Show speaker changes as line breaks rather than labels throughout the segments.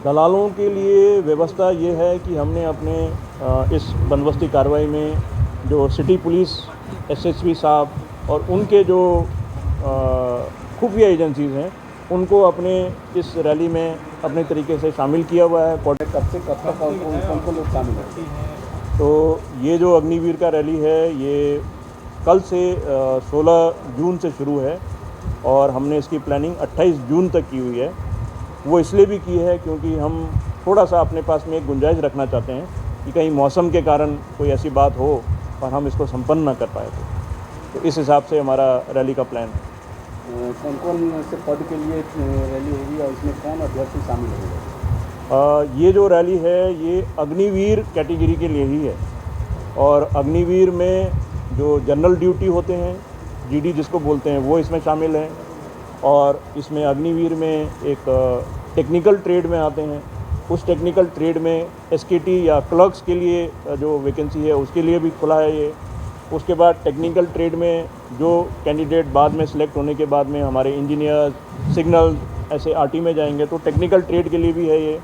दलालों के लिए व्यवस्था ये है कि हमने अपने इस बंदोबस्ती कार्रवाई में जो सिटी पुलिस, एसएसपी साहब और उनके जो खुफिया एजेंसीज़ हैं उनको अपने इस रैली में अपने तरीके से शामिल किया हुआ है।
कब से कब तक कौन लोग शामिल हैं?
तो ये जो अग्निवीर का रैली है ये कल से 16 जून से शुरू है और हमने इसकी प्लानिंग 28 जून तक की हुई है। वो इसलिए भी की है क्योंकि हम थोड़ा सा अपने पास में एक गुंजाइश रखना चाहते हैं कि कहीं मौसम के कारण कोई ऐसी बात हो और हम इसको संपन्न ना कर पाए तो इस हिसाब से हमारा रैली का प्लान है।
कौन से पद के लिए रैली होगी और इसमें कौन अभ्यर्थी शामिल होगा?
ये जो रैली है ये अग्निवीर कैटेगरी के लिए ही है और अग्निवीर में जो जनरल ड्यूटी होते हैं, जीडी जिसको बोलते हैं, वो इसमें शामिल हैं और इसमें अग्निवीर में एक टेक्निकल ट्रेड में आते हैं। उस टेक्निकल ट्रेड में एसकेटी या क्लर्क्स के लिए जो वैकेंसी है उसके लिए भी खुला है ये। उसके बाद टेक्निकल ट्रेड में जो कैंडिडेट बाद में सिलेक्ट होने के बाद में हमारे इंजीनियर, सिग्नल ऐसे आरटी में जाएंगे तो टेक्निकल ट्रेड के लिए भी है ये।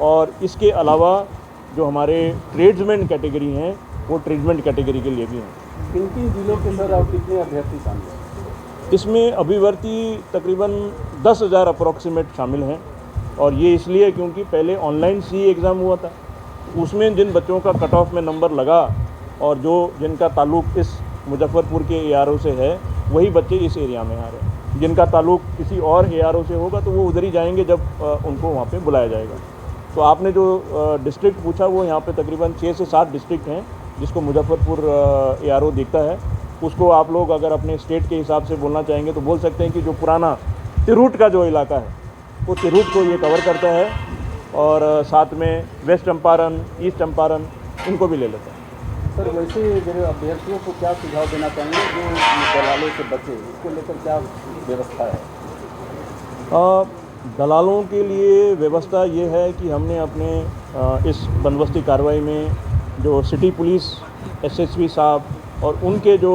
और इसके अलावा जो हमारे ट्रेड्समैन कैटेगरी हैं वो ट्रेडमेंट कैटेगरी के लिए भी हैं।
किन जिलों के सर और कितने अभ्यर्थी शामिल हैं?
इसमें अभिवर्ती तकरीबन 10,000 अप्रॉक्सीमेट शामिल हैं और ये इसलिए क्योंकि पहले ऑनलाइन सी एग्ज़ाम हुआ था, उसमें जिन बच्चों का कट ऑफ में नंबर लगा और जिनका ताल्लुक़ इस मुजफ्फरपुर के एआरओ से है वही बच्चे इस एरिया में आ रहे हैं। जिनका ताल्लुक़ किसी और एआरओ से होगा तो वो उधर ही जाएंगे जब उनको वहाँ पे बुलाया जाएगा। तो आपने जो डिस्ट्रिक्ट पूछा वो यहाँ पे तकरीबन 6 से 7 डिस्ट्रिक्ट हैं जिसको मुजफ्फरपुर एआरओ देखता है। उसको आप लोग अगर अपने स्टेट के हिसाब से बोलना चाहेंगे तो बोल सकते हैं कि जो पुराना तिरूट का जो इलाका है वो तिरूट को ये कवर करता है और साथ में वेस्ट चंपारण, ईस्ट चंपारण इनको भी ले लेते हैं।
सर वैसे मेरे अभ्यर्थियों को क्या सुझाव देना चाहेंगे जो दलालों से बचे, इसको लेकर क्या व्यवस्था है?
दलालों के लिए व्यवस्था ये है कि हमने अपने इस बंदोबस्ती कार्रवाई में जो सिटी पुलिस, एसएसपी साहब और उनके जो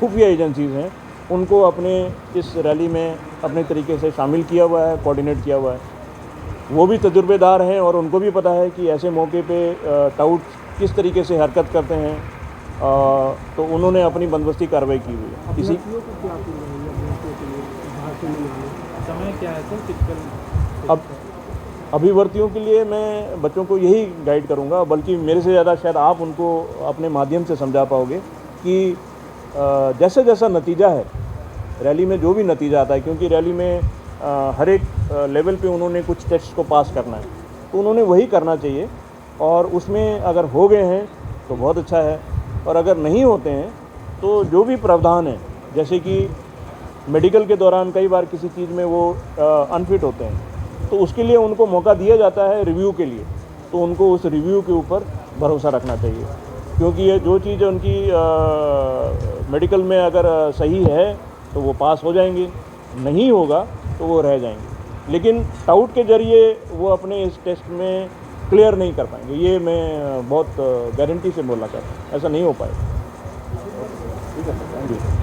खुफिया एजेंसीज़ हैं उनको अपने इस रैली में अपने तरीके से शामिल किया हुआ है, कोऑर्डिनेट किया हुआ है। वो भी तजुर्बेदार हैं और उनको भी पता है कि ऐसे मौके पे टाउट किस तरीके से हरकत करते हैं, तो उन्होंने अपनी बंदोबस्ती कार्रवाई की हुई है। इसी
समय क्या है सर?
अब अभिवर्तियों के लिए मैं बच्चों को यही गाइड करूंगा, बल्कि मेरे से ज़्यादा शायद आप उनको अपने माध्यम से समझा पाओगे कि जैसा जैसा नतीजा है रैली में, जो भी नतीजा आता है, क्योंकि रैली में हर एक लेवल पे उन्होंने कुछ टेस्ट को पास करना है तो उन्होंने वही करना चाहिए और उसमें अगर हो गए हैं तो बहुत अच्छा है और अगर नहीं होते हैं तो जो भी प्रावधान है, जैसे कि मेडिकल के दौरान कई बार किसी चीज़ में वो अनफिट होते हैं तो उसके लिए उनको मौका दिया जाता है रिव्यू के लिए, तो उनको उस रिव्यू के ऊपर भरोसा रखना चाहिए क्योंकि ये जो चीज़ उनकी मेडिकल में अगर सही है तो वो पास हो जाएंगे, नहीं होगा तो वो रह जाएंगे। लेकिन टाउट के ज़रिए वो अपने इस टेस्ट में क्लियर नहीं कर पाएंगे, ये मैं बहुत गारंटी से बोलना चाहता हूँ, ऐसा नहीं हो पाएगा।
ठीक है सर, थैंक यू।